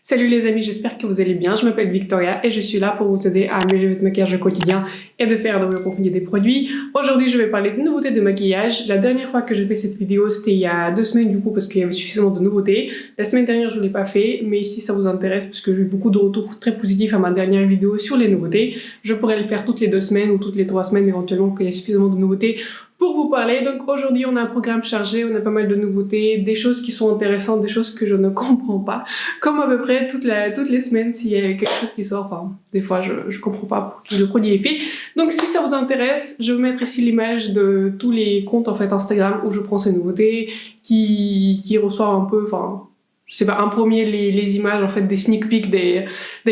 Salut les amis, j'espère que vous allez bien. Je m'appelle Victoria et je suis là pour vous aider à améliorer votre maquillage au quotidien et de faire de vos approfondir des produits. Aujourd'hui, je vais parler de nouveautés de maquillage. La dernière fois que j'ai fait cette vidéo, c'était il y a 2 semaines du coup parce qu'il y avait suffisamment de nouveautés. La semaine dernière, je ne l'ai pas fait, mais si ça vous intéresse, parce que j'ai eu beaucoup de retours très positifs à ma dernière vidéo sur les nouveautés, je pourrais le faire toutes les 2 semaines ou toutes les 3 semaines éventuellement qu'il y a suffisamment de nouveautés pour vous parler. Donc aujourd'hui, on a un programme chargé, on a pas mal de nouveautés, des choses qui sont intéressantes, des choses que je ne comprends pas. Comme à peu près toutes les semaines, s'il y a quelque chose qui sort, enfin, des fois, je comprends pas pour qui le produit est fait. Donc si ça vous intéresse, je vais vous mettre ici l'image de tous les comptes, en fait, Instagram où je prends ces nouveautés, qui reçoivent un peu, enfin, je sais pas, un premier les images en fait des sneak peeks des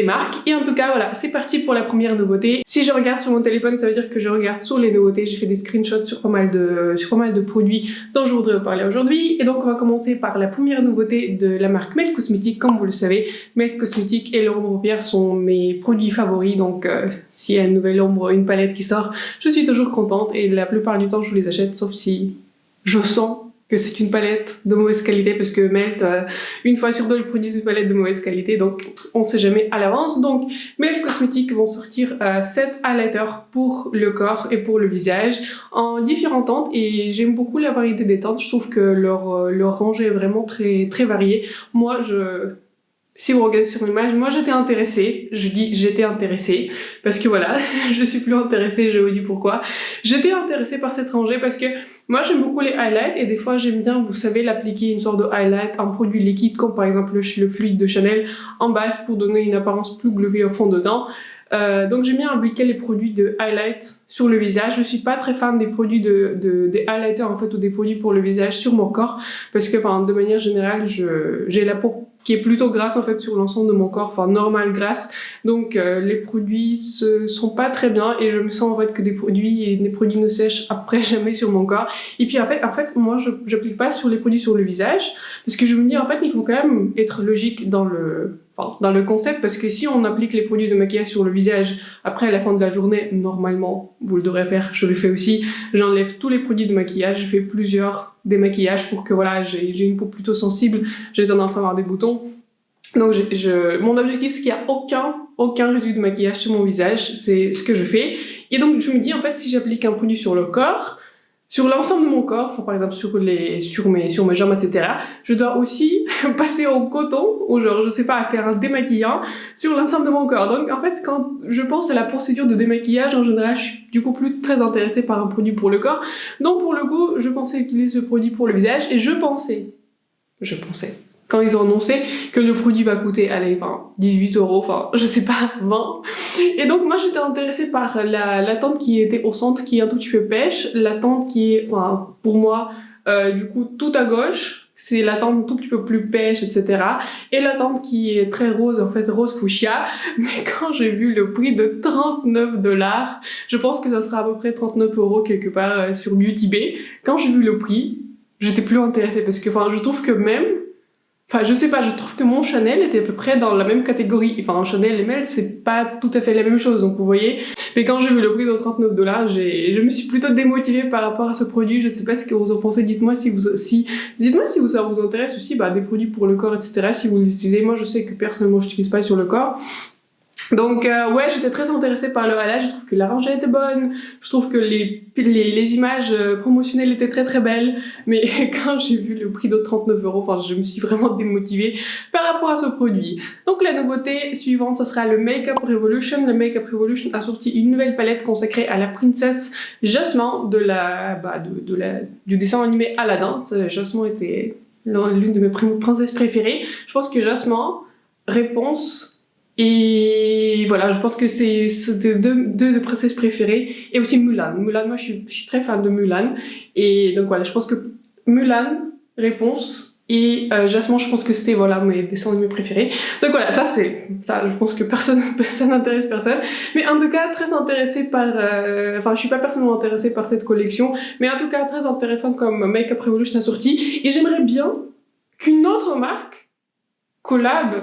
marques. Et en tout cas voilà, c'est parti pour la première nouveauté. Si je regarde sur mon téléphone, ça veut dire que je regarde sur les nouveautés. J'ai fait des screenshots sur pas mal de produits dont je voudrais vous parler aujourd'hui. Et donc on va commencer par la première nouveauté de la marque Melt Cosmetics. Comme vous le savez, Melt Cosmetics et leur ombre paupières sont mes produits favoris. Donc s'il y a une nouvelle ombre, une palette qui sort, je suis toujours contente et la plupart du temps je les achète, sauf si je sens que c'est une palette de mauvaise qualité, parce que Melt, une fois sur deux, ils produisent une palette de mauvaise qualité, donc on sait jamais à l'avance. Donc Melt Cosmetics vont sortir 7 highlighters pour le corps et pour le visage en différentes teintes, et j'aime beaucoup la variété des teintes. Je trouve que leur rangée est vraiment très très variée. Si vous regardez sur l'image, moi j'étais intéressée, je dis j'étais intéressée, parce que voilà, je suis plus intéressée, je vous dis pourquoi. J'étais intéressée par cette rangée parce que moi j'aime beaucoup les highlights, et des fois j'aime bien, vous savez, l'appliquer une sorte de highlight, un produit liquide comme par exemple le fluide de Chanel en base pour donner une apparence plus globée au fond de teint. Donc j'aime bien appliquer les produits de highlight sur le visage. Je suis pas très fan des produits des highlighters en fait, ou des produits pour le visage sur mon corps, parce que enfin de manière générale j'ai la peau qui est plutôt grasse en fait sur l'ensemble de mon corps, enfin normal grasse, donc les produits sont pas très bien, et je me sens en fait que des produits ne sèchent après jamais sur mon corps. Et puis en fait moi j'applique pas sur les produits sur le visage, parce que je me dis en fait il faut quand même être logique dans le concept, parce que si on applique les produits de maquillage sur le visage après à la fin de la journée, normalement vous le devrez faire, je le fais aussi, j'enlève tous les produits de maquillage, je fais plusieurs démaquillages pour que voilà, j'ai une peau plutôt sensible, j'ai tendance à avoir des boutons. Donc mon objectif c'est qu'il n'y a aucun résidu de maquillage sur mon visage, c'est ce que je fais. Et donc je me dis en fait, si j'applique un produit sur le corps, sur l'ensemble de mon corps, enfin, par exemple sur mes jambes, etc., je dois aussi passer au coton, ou genre, je sais pas, à faire un démaquillant sur l'ensemble de mon corps. Donc, en fait, quand je pense à la procédure de démaquillage, en général, je suis du coup plus très intéressée par un produit pour le corps. Donc, pour le coup, je pensais utiliser ce produit pour le visage, et je pensais, quand ils ont annoncé que le produit va coûter, allez, 18 €, enfin, je sais pas, 20. Et donc, moi, j'étais intéressée par la teinte qui était au centre, qui est un tout petit peu pêche, la teinte qui est, enfin, pour moi, du coup, tout à gauche, c'est la teinte un tout petit peu plus pêche, etc. Et la teinte qui est très rose, en fait, rose fuchsia. Mais quand j'ai vu le prix de 39 $, je pense que ça sera à peu près 39 € quelque part sur Beauty Bay. Quand j'ai vu le prix, j'étais plus intéressée, parce que, enfin, je trouve que même, enfin, je sais pas, je trouve que mon Chanel était à peu près dans la même catégorie. Enfin, Chanel et Melt, c'est pas tout à fait la même chose, donc vous voyez. Mais quand j'ai vu le prix de 39 $, je me suis plutôt démotivée par rapport à ce produit. Je sais pas ce que vous en pensez, dites-moi dites-moi si ça vous intéresse aussi, des produits pour le corps, etc. Si vous les utilisez. Moi, je sais que personnellement, je n'utilise pas sur le corps. Donc ouais, j'étais très intéressée par le highlight, je trouve que la rangée était bonne, je trouve que les images promotionnelles étaient très très belles, mais quand j'ai vu le prix de 39 €, enfin je me suis vraiment démotivée par rapport à ce produit. Donc la nouveauté suivante, ça sera le Makeup Revolution. Le Makeup Revolution a sorti une nouvelle palette consacrée à la princesse Jasmine du dessin animé Aladdin. Jasmine était l'une de mes princesses préférées. Je pense que Jasmine, Réponse, et voilà, je pense que c'était deux de princesses préférées, et aussi Mulan. Mulan, moi je suis très fan de Mulan, et donc voilà, je pense que Mulan, Réponse, et Jasmine, je pense que c'était voilà mes dessins animés préférés. Donc voilà, ça je pense que ça n'intéresse personne, mais en tout cas très intéressée par enfin je suis pas personnellement intéressée par cette collection, mais en tout cas très intéressant comme Makeup Revolution a sorti, et j'aimerais bien qu'une autre marque collab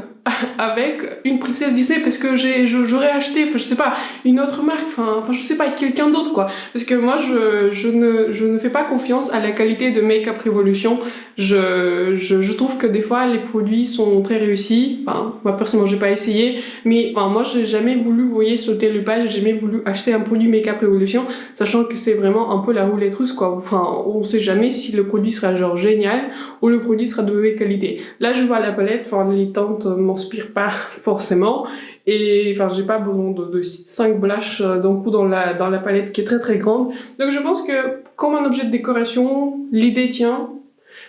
avec une princesse Disney parce que j'aurais acheté, enfin je sais pas, une autre marque, enfin je sais pas, quelqu'un d'autre quoi. Parce que moi je ne fais pas confiance à la qualité de Make Up Revolution. Je trouve que des fois les produits sont très réussis. Enfin, moi personnellement j'ai pas essayé, mais enfin moi j'ai jamais voulu, vous voyez, sauter le pas, j'ai jamais voulu acheter un produit Make Up Revolution, sachant que c'est vraiment un peu la roulette russe quoi. Enfin, on sait jamais si le produit sera genre génial ou le produit sera de mauvaise qualité. Là je vois la palette, enfin les teintes m'inspirent pas forcément. Et enfin, j'ai pas besoin de 5 blushes d'un coup dans la palette qui est très très grande. Donc je pense que comme un objet de décoration, l'idée tient.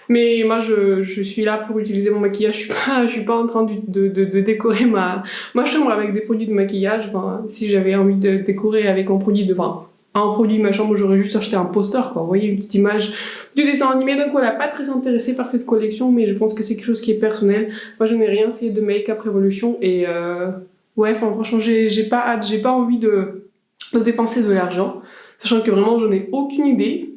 Mais moi je suis là pour utiliser mon maquillage, je suis pas en train de décorer ma chambre avec des produits de maquillage. Enfin, si j'avais envie de décorer avec un produit un produit de ma chambre, j'aurais juste acheté un poster quoi. Vous voyez, une petite image du dessin animé. Donc voilà, pas très intéressée par cette collection, mais je pense que c'est quelque chose qui est personnel. Moi je n'ai rien essayé de Make Up Revolution et ouais, enfin franchement j'ai pas hâte, j'ai pas envie de dépenser de l'argent, sachant que vraiment je n'ai aucune idée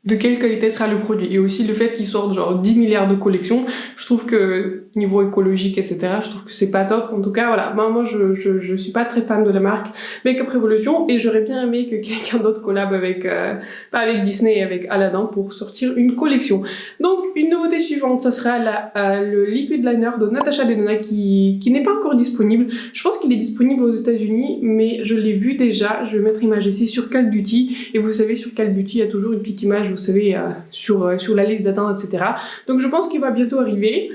de quelle qualité sera le produit. Et aussi le fait qu'ils sortent genre 10 milliards de collections, je trouve que niveau écologique, etc., je trouve que c'est pas top. En tout cas, voilà, moi je suis pas très fan de la marque Make Up Revolution et j'aurais bien aimé que quelqu'un d'autre collab avec, pas avec Disney et avec Aladdin pour sortir une collection. Donc, une nouveauté suivante, ça sera le Liquid Liner de Natasha Denona qui n'est pas encore disponible. Je pense qu'il est disponible aux États-Unis, mais je l'ai vu déjà. Je vais mettre image ici sur Call Beauty. Et vous savez, sur Call Beauty, il y a toujours une petite image, vous savez, sur la liste d'attente, etc. Donc, je pense qu'il va bientôt arriver.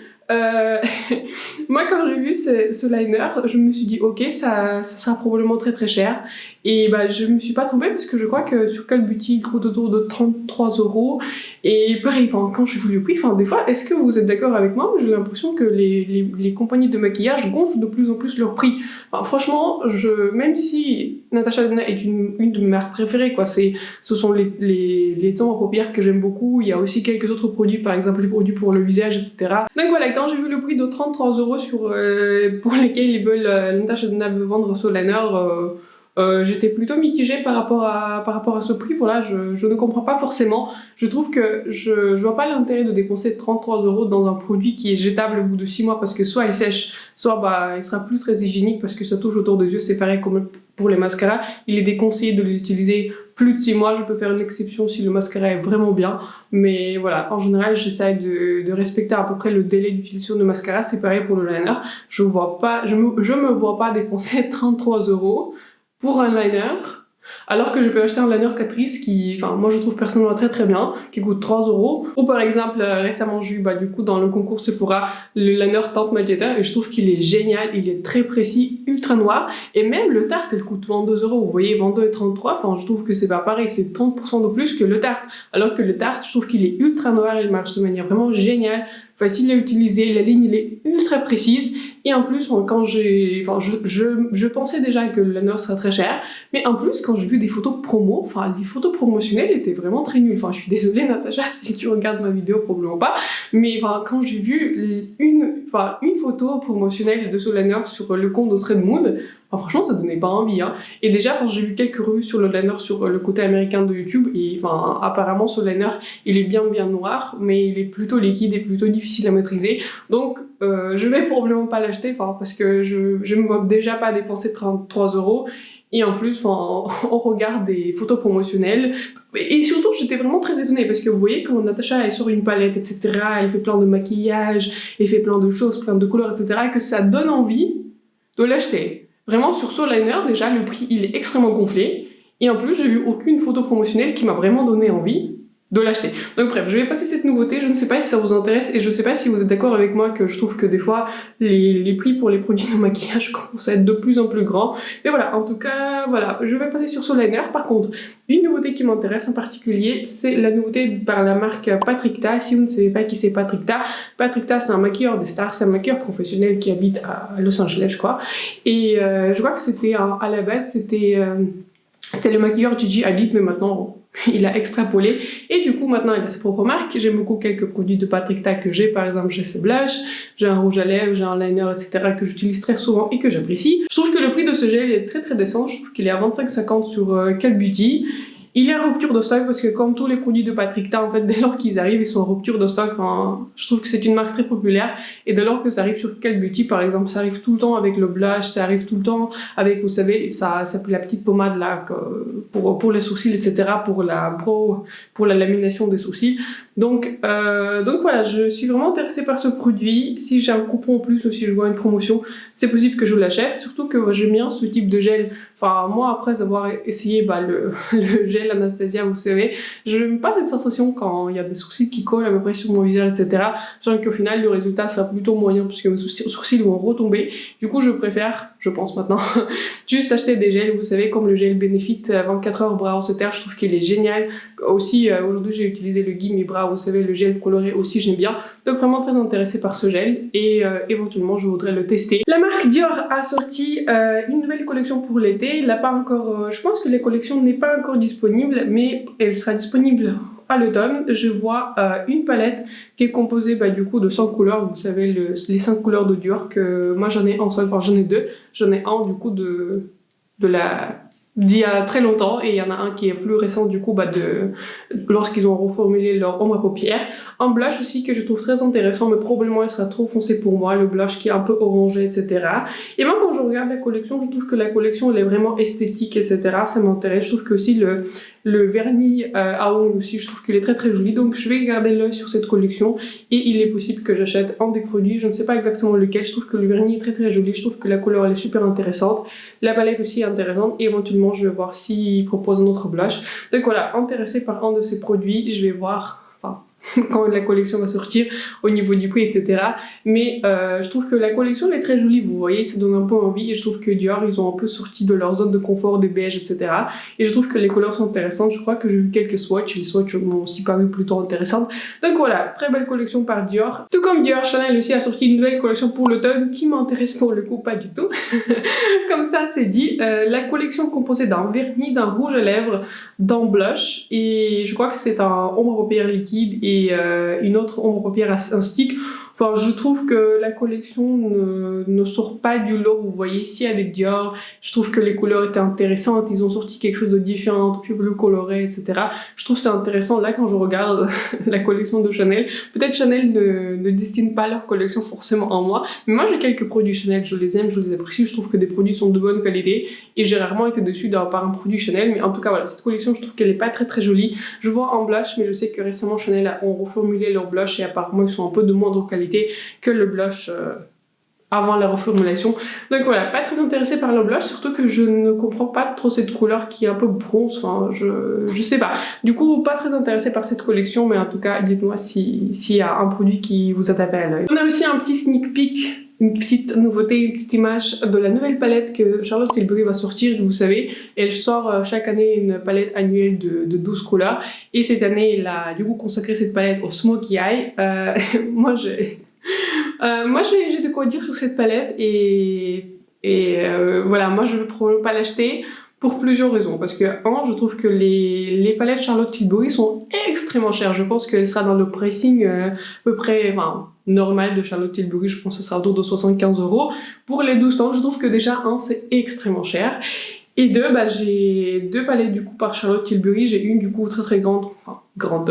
Moi quand j'ai vu ce liner, je me suis dit ok, ça sera probablement très très cher et bah je me suis pas trompée parce que je crois que sur Call Beauty il coûte autour de 33 € et pareil, quand j'ai vu le prix, des fois, est-ce que vous êtes d'accord avec moi? J'ai l'impression que les compagnies de maquillage gonflent de plus en plus leur prix. Franchement, même si Natasha Denona est une de mes marques préférées quoi, ce sont les tons à paupières que j'aime beaucoup. Il y a aussi quelques autres produits, par exemple les produits pour le visage, etc. Donc voilà, quand j'ai vu le prix de 33 € pour lesquels ils veulent, Natasha Denona veut vendre ce liner, j'étais plutôt mitigée par rapport à ce prix. Voilà, je ne comprends pas forcément. Je trouve que je vois pas l'intérêt de dépenser 33 € dans un produit qui est jetable au bout de 6 mois parce que soit il sèche, soit il sera plus très hygiénique parce que ça touche autour des yeux. C'est pareil comme pour les mascaras. Il est déconseillé de les utiliser plus de 6 mois. Je peux faire une exception si le mascara est vraiment bien. Mais voilà, en général, j'essaie de respecter à peu près le délai d'utilisation de mascara. C'est pareil pour le liner. Je me vois pas dépenser 33 € pour un liner, alors que je peux acheter un liner Catrice qui, moi je trouve personnellement très très bien, qui coûte 3 €. Ou par exemple, récemment j'ai eu du coup dans le concours Sephora le liner Tarte Magenta et je trouve qu'il est génial, il est très précis, ultra noir, et même le Tarte elle coûte 22 €, vous voyez, 22 et 33, je trouve que c'est pas pareil, c'est 30% de plus que le Tarte, alors que le Tarte je trouve qu'il est ultra noir, il marche de manière vraiment géniale, facile à utiliser, la ligne elle est ultra précise, et en plus quand je pensais déjà que le liner serait très cher, mais en plus quand j'ai vu des photos promo, les photos promotionnelles étaient vraiment très nulles, je suis désolée Natacha si tu regardes ma vidéo, probablement pas, mais quand j'ai vu une photo promotionnelle de ce liner sur le compte de Trade Mood, franchement ça donnait pas envie, hein. Et déjà quand j'ai vu quelques revues sur le liner sur le côté américain de YouTube, et apparemment ce liner il est bien noir, mais il est plutôt liquide et plutôt difficile à maîtriser, donc je vais probablement pas l'acheter parce que je me vois déjà pas dépenser 33 €. Et en plus, on regarde des photos promotionnelles. Et surtout, j'étais vraiment très étonnée parce que vous voyez, quand Natacha est sur une palette, etc., elle fait plein de maquillage, elle fait plein de choses, plein de couleurs, etc., que ça donne envie de l'acheter. Vraiment, sur ce liner, déjà, le prix, il est extrêmement gonflé. Et en plus, j'ai vu aucune photo promotionnelle qui m'a vraiment donné envie de l'acheter. Donc bref, je vais passer cette nouveauté, je ne sais pas si ça vous intéresse et je sais pas si vous êtes d'accord avec moi que je trouve que des fois les prix pour les produits de maquillage commencent à être de plus en plus grands. Mais voilà, en tout cas, voilà, je vais passer sur ce liner. Par contre, une nouveauté qui m'intéresse en particulier, c'est la nouveauté par la marque Patrick Ta. Si vous ne savez pas qui c'est Patrick Ta c'est un maquilleur des stars, c'est un maquilleur professionnel qui habite à Los Angeles, je crois. Et je crois que c'était à la base, c'était le maquilleur Gigi Hadid, mais maintenant il a extrapolé et du coup maintenant il a ses propres marques. J'aime beaucoup quelques produits de Patrick Ta que j'ai, par exemple j'ai ce blush, j'ai un rouge à lèvres, j'ai un liner, etc. que j'utilise très souvent et que j'apprécie. Je trouve que le prix de ce gel est très très décent, je trouve qu'il est à 25,50 sur Call Beauty. Il est en rupture de stock parce que comme tous les produits de Patrick Ta, en fait, dès lors qu'ils arrivent, ils sont en rupture de stock. Enfin, je trouve que c'est une marque très populaire et dès lors que ça arrive sur Cult Beauty, par exemple, ça arrive tout le temps avec le blush, ça arrive tout le temps avec, vous savez, ça s'appelle la petite pommade là, pour les sourcils, etc., pour la brow, pour la lamination des sourcils. Donc voilà, je suis vraiment intéressée par ce produit. Si j'ai un coupon en plus ou si je vois une promotion, c'est possible que je l'achète. Surtout que j'aime bien ce type de gel. Enfin, moi, après avoir essayé le gel Anastasia, vous savez, je n'aime pas cette sensation quand il y a des sourcils qui collent à peu près sur mon visage, etc. Sachant qu'au final, le résultat sera plutôt moyen puisque mes sourcils vont retomber. Du coup, je préfère, je pense maintenant, juste acheter des gels, vous savez, comme le gel Benefit 24 heures Brow Setter. Je trouve qu'il est génial. Aussi, aujourd'hui, j'ai utilisé le Gimme Brow, vous savez, le gel coloré aussi, j'aime bien. Donc vraiment très intéressée par ce gel et éventuellement, je voudrais le tester. La marque Dior a sorti une nouvelle collection pour l'été. Il n'a pas encore, je pense que la collection n'est pas encore disponible, mais elle sera disponible à l'automne. Je vois une palette qui est composée du coup de 100 couleurs, vous savez, les 5 couleurs de Dior, que moi j'en ai un seul, enfin j'en ai deux. J'en ai un du coup d'il y a très longtemps et il y en a un qui est plus récent du coup lorsqu'ils ont reformulé leur ombre à paupières. Un blush aussi que je trouve très intéressant mais probablement il sera trop foncé pour moi, le blush qui est un peu orangé, etc. Et moi quand je regarde la collection, je trouve que la collection elle est vraiment esthétique, etc. Ça m'intéresse. Je trouve que aussi le vernis à ongles aussi, je trouve qu'il est très très joli, donc je vais garder l'œil sur cette collection et il est possible que j'achète un des produits, je ne sais pas exactement lequel. Je trouve que le vernis est très très joli, je trouve que la couleur elle est super intéressante, la palette aussi est intéressante et éventuellement je vais voir s'il propose un autre blush. Donc voilà, intéressée par un de ces produits, je vais voir quand la collection va sortir au niveau du prix, etc. Mais je trouve que la collection elle est très jolie, vous voyez, ça donne un peu envie et je trouve que Dior ils ont un peu sorti de leur zone de confort des beiges, etc. Et je trouve que les couleurs sont intéressantes. Je crois que j'ai vu quelques swatchs, les swatchs m'ont aussi paru plutôt intéressantes. Donc voilà, très belle collection par Dior. Tout comme Dior, Chanel aussi a sorti une nouvelle collection pour l'automne qui m'intéresse pour le coup pas du tout. Comme ça c'est dit, la collection composée d'un vernis, d'un rouge à lèvres, d'un blush et je crois que c'est un ombre à paupières liquide et une autre ombre à paupières un stick. Enfin, je trouve que la collection ne sort pas du lot, vous voyez, ici avec Dior, je trouve que les couleurs étaient intéressantes, ils ont sorti quelque chose de différent, un peu plus coloré, etc. Je trouve c'est intéressant, là, quand je regarde la collection de Chanel, peut-être Chanel ne destine pas leur collection forcément en moi, mais moi j'ai quelques produits Chanel, je les aime, je les apprécie, je trouve que des produits sont de bonne qualité, et j'ai rarement été dessus par un produit Chanel, mais en tout cas, voilà, cette collection, je trouve qu'elle est pas très très jolie. Je vois un blush, mais je sais que récemment Chanel ont reformulé leur blush, et apparemment ils sont un peu de moindre qualité que le blush avant la reformulation. Donc voilà, pas très intéressée par le blush, surtout que je ne comprends pas trop cette couleur qui est un peu bronze, enfin je sais pas. Du coup, pas très intéressée par cette collection, mais en tout cas, dites-moi s'il y a un produit qui vous a tapé à l'œil. On a aussi un petit sneak peek, une petite nouveauté, une petite image de la nouvelle palette que Charlotte Tilbury va sortir, vous savez. Elle sort chaque année une palette annuelle de 12 couleurs. Et cette année, elle a du coup consacré cette palette au Smokey Eye. Moi, j'ai de quoi dire sur cette palette voilà, moi je vais probablement pas l'acheter pour plusieurs raisons. Parce que, je trouve que les palettes Charlotte Tilbury sont extrêmement chères. Je pense qu'elle sera dans le pricing à peu près normal de Charlotte Tilbury. Je pense que ce sera autour de 75 €. Pour les 12 tons, je trouve que déjà, c'est extrêmement cher. Et deux, j'ai deux palettes du coup par Charlotte Tilbury. J'ai une du coup très très grande,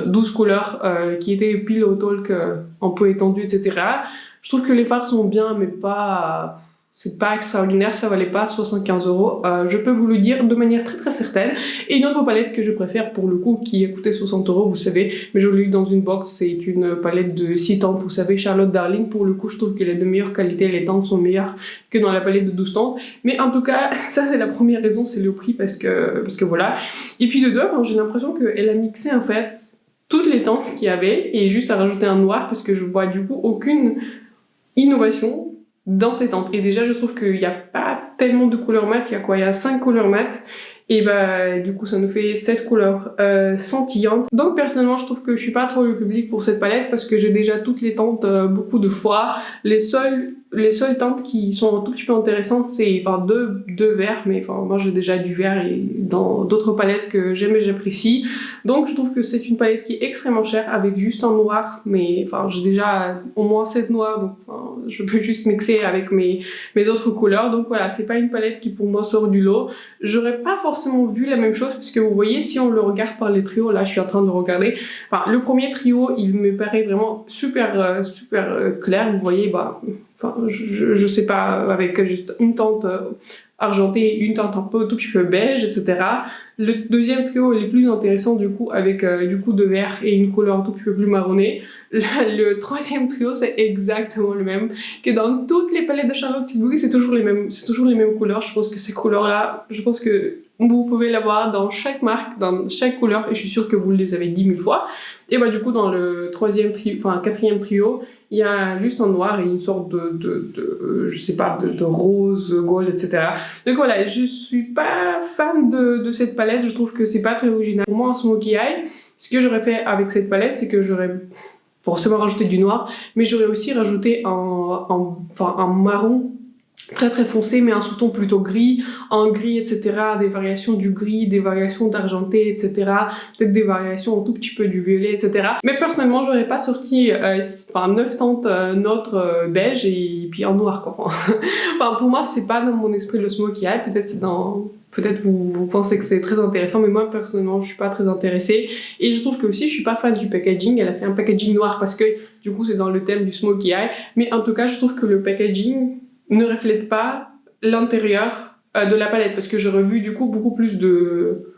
12 couleurs, qui était pile au talk un peu étendue, etc. Je trouve que les fards sont bien, mais pas... c'est pas extraordinaire, ça valait pas 75 €. Je peux vous le dire de manière très très certaine. Et une autre palette que je préfère pour le coup, qui a coûté 60 €, vous savez, mais je l'ai eu dans une box, c'est une palette de 6 teintes, vous savez, Charlotte Darling. Pour le coup, je trouve qu'elle est de meilleure qualité, les teintes sont meilleures que dans la palette de 12 teintes. Mais en tout cas, ça c'est la première raison, c'est le prix, parce que voilà. Et puis de deux, j'ai l'impression qu'elle a mixé en fait toutes les teintes qu'il y avait, et juste à rajouter un noir, parce que je vois du coup aucune innovation dans ces teintes. Et déjà, je trouve qu'il n'y a pas tellement de couleurs mates. Il y a 5 couleurs mates. Et du coup, ça nous fait 7 couleurs scintillantes. Donc, personnellement, je trouve que je suis pas trop le public pour cette palette parce que j'ai déjà toutes les teintes beaucoup de fois. Les seules les seules teintes qui sont un tout petit peu intéressantes, c'est deux verts, mais moi j'ai déjà du vert et dans d'autres palettes que j'aime et j'apprécie. Donc je trouve que c'est une palette qui est extrêmement chère avec juste un noir, mais j'ai déjà au moins 7 noirs, donc je peux juste mixer avec mes autres couleurs. Donc voilà, c'est pas une palette qui pour moi sort du lot. J'aurais pas forcément vu la même chose puisque vous voyez, si on le regarde par les trios, là je suis en train de regarder, le premier trio il me paraît vraiment super clair. Vous voyez, je sais pas, avec juste une teinte argentée, une teinte un peu tout petit peu beige, etc. Le deuxième trio il est plus intéressant du coup avec du coup de vert et une couleur un tout petit peu plus marronnée. Le troisième trio c'est exactement le même que dans toutes les palettes de Charlotte Tilbury, c'est toujours les mêmes couleurs. Je pense que ces couleurs là, je pense que vous pouvez l'avoir dans chaque marque, dans chaque couleur, et je suis sûre que vous les avez 10 000 fois. Et du coup, dans le quatrième trio, il y a juste un noir et une sorte je sais pas, de rose, gold, etc. Donc voilà, je suis pas fan de cette palette, je trouve que c'est pas très original. Pour moi, en smokey eye, ce que j'aurais fait avec cette palette, c'est que j'aurais forcément rajouté du noir, mais j'aurais aussi rajouté un marron très foncé, mais un sous-ton plutôt gris, en gris, etc. Des variations du gris, des variations d'argenté, etc. Peut-être des variations un tout petit peu du violet, etc. Mais personnellement, j'aurais pas sorti 9 teintes neutres beige et puis en noir, quoi. Pour moi, c'est pas dans mon esprit le smokey eye. Peut-être vous pensez que c'est très intéressant, mais moi personnellement je suis pas très intéressée. Et je trouve que aussi je suis pas fan du packaging. Elle a fait un packaging noir parce que du coup c'est dans le thème du smokey eye. Mais en tout cas je trouve que le packaging ne reflète pas l'intérieur de la palette, parce que j'aurais vu du coup beaucoup plus de...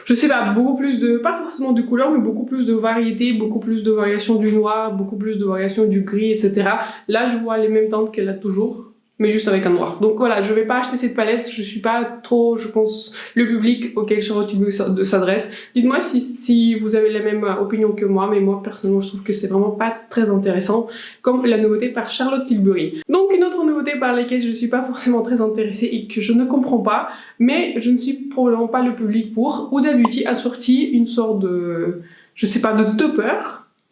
Je sais pas, beaucoup plus de... Pas forcément de couleurs, mais beaucoup plus de variétés, beaucoup plus de variations du noir, beaucoup plus de variations du gris, etc. Là je vois les mêmes teintes qu'elle a toujours, mais juste avec un noir. Donc voilà, je vais pas acheter cette palette, je suis pas trop, je pense, le public auquel Charlotte Tilbury s'adresse. Dites-moi si vous avez la même opinion que moi, mais moi personnellement je trouve que c'est vraiment pas très intéressant comme la nouveauté par Charlotte Tilbury. Donc une autre nouveauté par laquelle je ne suis pas forcément très intéressée et que je ne comprends pas, mais je ne suis probablement pas le public pour, Huda Beauty a sorti une sorte de, je sais pas, de topper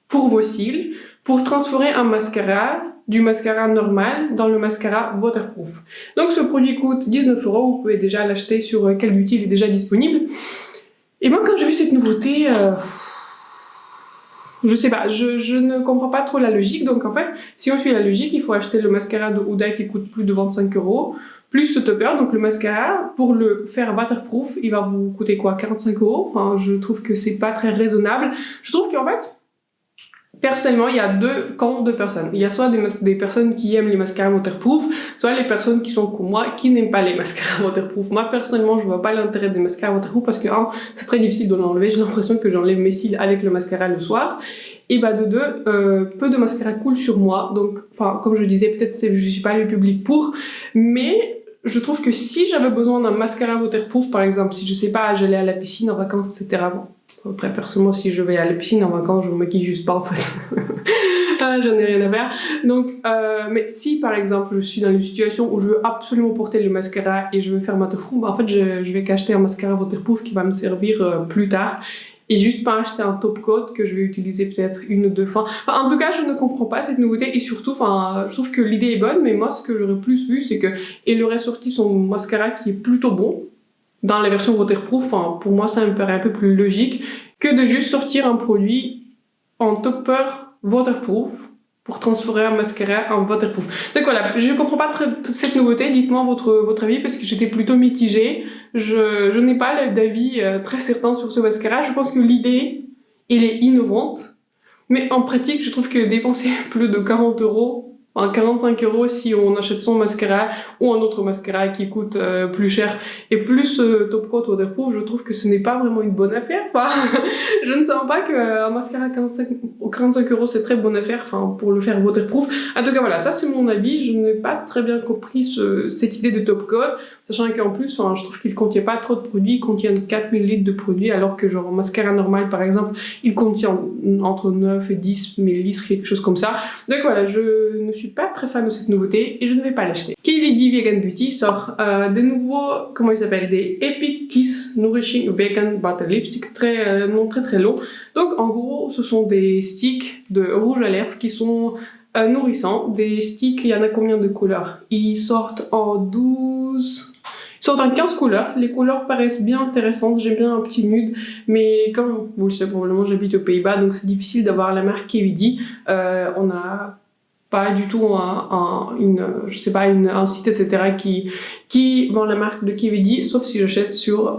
pour vos cils, pour transformer un mascara du mascara normal dans le mascara waterproof. Donc ce produit coûte 19 €, vous pouvez déjà l'acheter sur Call Beauty, il est déjà disponible. Et moi quand j'ai vu cette nouveauté, je sais pas, je ne comprends pas trop la logique. Donc en fait, si on suit la logique, il faut acheter le mascara de Huda qui coûte plus de 25 €, plus ce topper. Donc le mascara, pour le faire waterproof, il va vous coûter quoi, 45 €. Je trouve que c'est pas très raisonnable. Je trouve qu'en fait, personnellement, il y a deux camps de personnes. Il y a soit des personnes qui aiment les mascaras waterproof, soit les personnes qui sont comme moi, qui n'aiment pas les mascaras waterproof. Moi, personnellement, je vois pas l'intérêt des mascaras waterproof parce que, c'est très difficile de l'enlever. J'ai l'impression que j'enlève mes cils avec le mascara le soir. Et de deux, peu de mascara coule sur moi. Donc, comme je disais, peut-être que je suis pas le public pour, mais je trouve que si j'avais besoin d'un mascara waterproof, par exemple, si je sais pas, j'allais à la piscine en vacances, etc. Après, personnellement, si je vais à la piscine en vacances, je me maquille juste pas, en fait. J'en ai rien à faire. Donc, mais si, par exemple, je suis dans une situation où je veux absolument porter le mascara et je veux faire waterproof, en fait, je vais qu'acheter un mascara waterproof qui va me servir plus tard. Et juste pas acheter un top coat que je vais utiliser peut-être une ou deux fois. En tout cas, je ne comprends pas cette nouveauté et surtout, je trouve que l'idée est bonne, mais moi, ce que j'aurais plus vu, c'est que elle aurait sorti son mascara qui est plutôt bon dans la version waterproof. Pour moi, ça me paraît un peu plus logique que de juste sortir un produit en topper waterproof pour transformer un mascara en waterproof. Donc voilà, je comprends pas cette nouveauté. Dites-moi votre avis parce que j'étais plutôt mitigée. Je n'ai pas d'avis très certain sur ce mascara. Je pense que l'idée, elle est innovante, mais en pratique, je trouve que dépenser plus de 40 €, 45 € si on achète son mascara ou un autre mascara qui coûte plus cher et plus top coat waterproof, je trouve que ce n'est pas vraiment une bonne affaire. Je ne sens pas qu'un mascara à 45 € c'est très bonne affaire pour le faire waterproof. En tout cas voilà, ça c'est mon avis. Je n'ai pas très bien compris cette idée de top coat, sachant qu'en plus je trouve qu'il contient pas trop de produits. Il contient 4 ml de produits alors que genre un mascara normal par exemple il contient entre 9 et 10 ml, quelque chose comme ça. Donc voilà, je ne suis pas très fan de cette nouveauté et je ne vais pas l'acheter. KVD Vegan Beauty sort des nouveaux, comment ils s'appellent, des Epic Kiss Nourishing Vegan Butter Lipstick, non très long. Donc en gros, ce sont des sticks de rouge à lèvres qui sont nourrissants. Des sticks, il y en a combien de couleurs? Ils sortent en 12... Ils sortent en 15 couleurs. Les couleurs paraissent bien intéressantes. J'aime bien un petit nude. Mais comme vous le savez probablement, j'habite aux Pays-Bas, donc c'est difficile d'avoir la marque KVD. On n'a pas du tout un site, etc. qui vend la marque de KVD, sauf si j'achète sur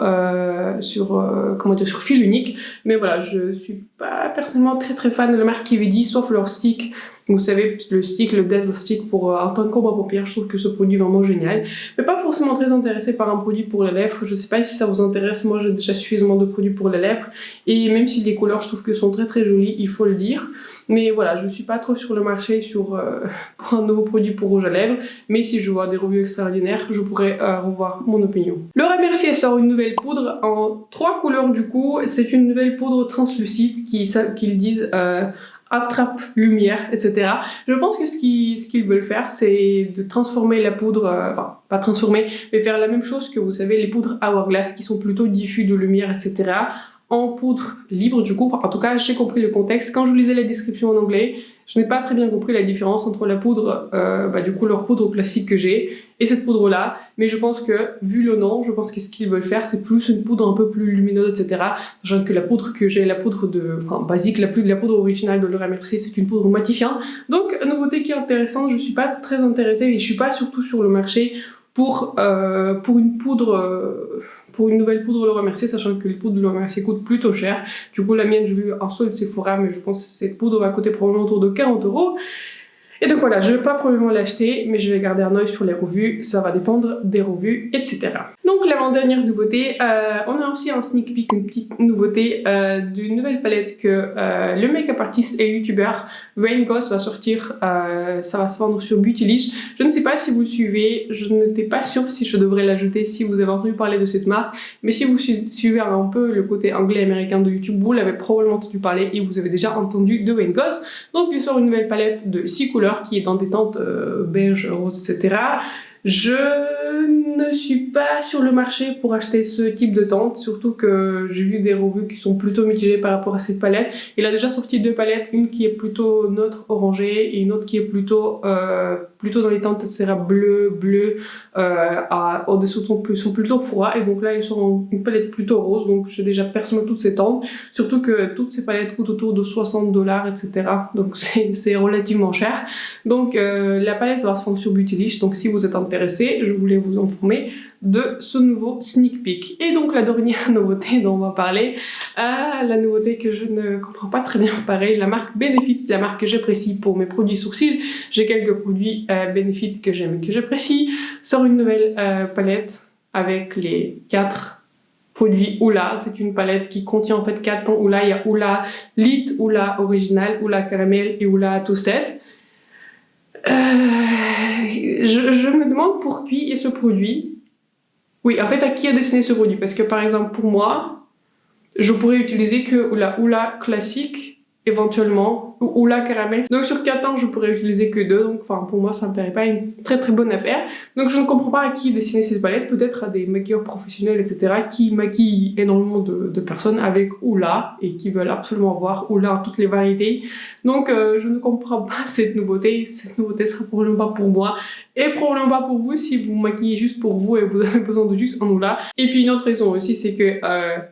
fil unique. Mais voilà, je suis pas personnellement très fan de la marque KVD, sauf leur stick. Vous savez, le stick, le Dazzle Stick en tant qu'ombre à paupières, je trouve que ce produit est vraiment génial. Mais pas forcément très intéressée par un produit pour les lèvres. Je sais pas si ça vous intéresse, moi j'ai déjà suffisamment de produits pour les lèvres. Et même si les couleurs, je trouve que sont très jolies, il faut le dire. Mais voilà, je suis pas trop sur le marché pour un nouveau produit pour rouge à lèvres. Mais si je vois des reviews extraordinaires, je pourrais revoir mon opinion. Laura Mercier sort une nouvelle poudre en 3 couleurs du coup. C'est une nouvelle poudre translucide qu'ils disent... attrape lumière, etc. Je pense que ce qu'ils veulent faire, c'est de transformer la poudre, enfin pas transformer, mais faire la même chose que vous savez les poudres Hourglass qui sont plutôt diffus de lumière, etc. en poudre libre du coup. Enfin, en tout cas, j'ai compris le contexte. Quand je lisais la description en anglais, je n'ai pas très bien compris la différence entre la poudre, du coup leur poudre classique que j'ai et cette poudre-là. Mais je pense que, vu le nom, je pense que ce qu'ils veulent faire, c'est plus une poudre un peu plus lumineuse, etc. Genre que la poudre que j'ai, la poudre basique, la poudre originale de Laura Mercier, c'est une poudre matifiante. Donc, une nouveauté qui est intéressante, je suis pas très intéressée et je suis pas surtout sur le marché pour une nouvelle poudre Laura Mercier, sachant que les poudres de Laura Mercier coûtent plutôt cher. Du coup, la mienne, j'ai vu un solde Sephora, mais je pense que cette poudre va coûter probablement autour de 40 €. Et donc voilà, je vais pas probablement l'acheter, mais je vais garder un œil sur les revues, ça va dépendre des revues, etc. Donc l'avant-dernière nouveauté, on a aussi un sneak peek, une petite nouveauté d'une nouvelle palette que le make-up artiste et youtubeur Rain Goss va sortir, ça va se vendre sur Beautylish. Je ne sais pas si vous le suivez, je n'étais pas sûre si je devrais l'ajouter si vous avez entendu parler de cette marque, mais si vous suivez un peu le côté anglais-américain de YouTube, vous l'avez probablement entendu parler et vous avez déjà entendu de Rain Goss. Donc il sort une nouvelle palette de 6 couleurs qui est dans des teintes beige, rose, etc. Je ne suis pas sur le marché pour acheter ce type de teinte, surtout que j'ai vu des revues qui sont plutôt mitigées par rapport à cette palette. Il a déjà sorti 2 palettes, une qui est plutôt neutre orangé et une autre qui est plutôt dans les teintes bleu, au-dessous sont plutôt froids, et donc là ils sont une palette plutôt rose, donc j'ai déjà personnellement toutes ces teintes, surtout que toutes ces palettes coûtent autour de 60 $, etc. Donc c'est relativement cher. Donc la palette va se vendre sur Beautylish, donc si vous êtes intéressé, je voulais vous informer de ce nouveau sneak peek. Et donc la dernière nouveauté dont on va parler, la nouveauté que je ne comprends pas très bien, pareil, la marque Benefit, la marque que j'apprécie pour mes produits sourcils. J'ai quelques produits Benefit que j'aime et que j'apprécie, sort une nouvelle palette avec les 4 produits Hoola. C'est une palette qui contient en fait 4 tons Hoola. Il y a Hoola Lit, Hoola Original, Hoola Caramel et Hoola Toasted. Je me demande pour qui est ce produit. Oui, en fait, à qui a dessiné ce produit? Parce que par exemple, pour moi, je pourrais utiliser que la Hoola classique, éventuellement, ou Hoola caramel. Donc sur 4 ans, je pourrais utiliser que 2. Donc enfin, pour moi, ça me paraît pas une très bonne affaire. Donc je ne comprends pas à qui dessiner cette palette. Peut-être à des maquilleurs professionnels, etc. qui maquillent énormément de personnes avec Hoola et qui veulent absolument avoir Hoola en toutes les variétés. Donc je ne comprends pas cette nouveauté. Cette nouveauté sera probablement pas pour moi. Et probablement pas pour vous si vous maquillez juste pour vous et vous avez besoin de juste un Hoola. Et puis une autre raison aussi, c'est que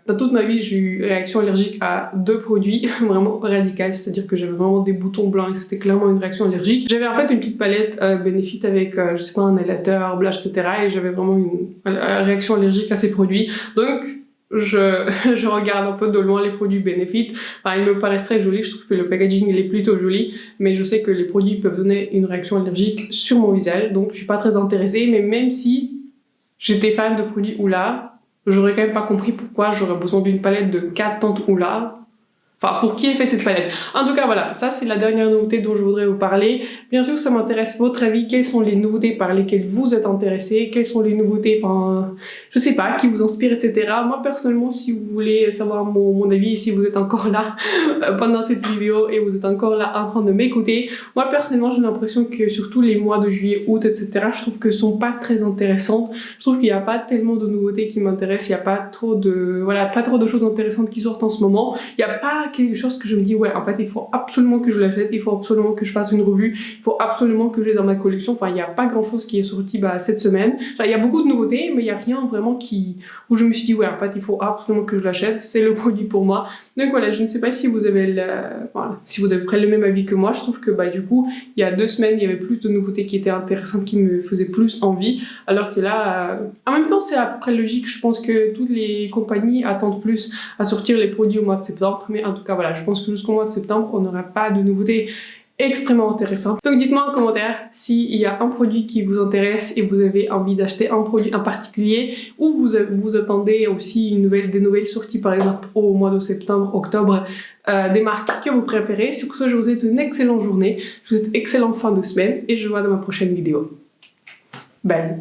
dans toute ma vie, j'ai eu réaction allergique à 2 produits vraiment radicales. C'est-à-dire que j'avais vraiment des boutons blancs et c'était clairement une réaction allergique. J'avais en fait une petite palette Benefit avec, je sais pas, un highlighter, blush, etc. Et j'avais vraiment une réaction allergique à ces produits. Donc je regarde un peu de loin les produits Benefit. Enfin, ils me paraissent très jolis, je trouve que le packaging il est plutôt joli, mais je sais que les produits peuvent donner une réaction allergique sur mon visage, donc je suis pas très intéressée. Mais même si j'étais fan de produits Hoola, j'aurais quand même pas compris pourquoi j'aurais besoin d'une palette de 4 teintes Hoola. Enfin, pour qui est fait cette palette. En tout cas, voilà, ça c'est la dernière nouveauté dont je voudrais vous parler. Bien sûr, ça m'intéresse votre avis. Quelles sont les nouveautés par lesquelles vous êtes intéressés? Quelles sont les nouveautés, enfin, je sais pas, qui vous inspirent, etc. Moi, personnellement, si vous voulez savoir mon avis, si vous êtes encore là pendant cette vidéo et vous êtes encore là en train de m'écouter, moi, personnellement, j'ai l'impression que surtout les mois de juillet, août, etc., je trouve que sont pas très intéressantes. Je trouve qu'il n'y a pas tellement de nouveautés qui m'intéressent. Il n'y a pas trop de, voilà, pas trop de choses intéressantes qui sortent en ce moment. Il n'y a pas pas quelque chose que je me dis ouais en fait il faut absolument que je l'achète, il faut absolument que je fasse une revue, il faut absolument que j'ai dans ma collection. Enfin il n'y a pas grand chose qui est sorti cette semaine. Genre, il y a beaucoup de nouveautés mais il n'y a rien vraiment où je me suis dit ouais en fait il faut absolument que je l'achète, c'est le produit pour moi. Donc voilà, je ne sais pas si vous avez si vous avez près le même avis que moi. Je trouve que du coup il y a 2 semaines il y avait plus de nouveautés qui étaient intéressantes, qui me faisaient plus envie, alors que là en même temps c'est à peu près logique. Je pense que toutes les compagnies attendent plus à sortir les produits au mois de septembre, mais en tout cas voilà, je pense que jusqu'au mois de septembre on n'aura pas de nouveautés extrêmement intéressantes. Donc dites-moi en commentaire s'il y a un produit qui vous intéresse et vous avez envie d'acheter un produit en particulier, ou vous attendez aussi des nouvelles sorties par exemple au mois de septembre, octobre, des marques que vous préférez. Sur ce, je vous souhaite une excellente journée, je vous souhaite une excellente fin de semaine et je vous vois dans ma prochaine vidéo. Bye.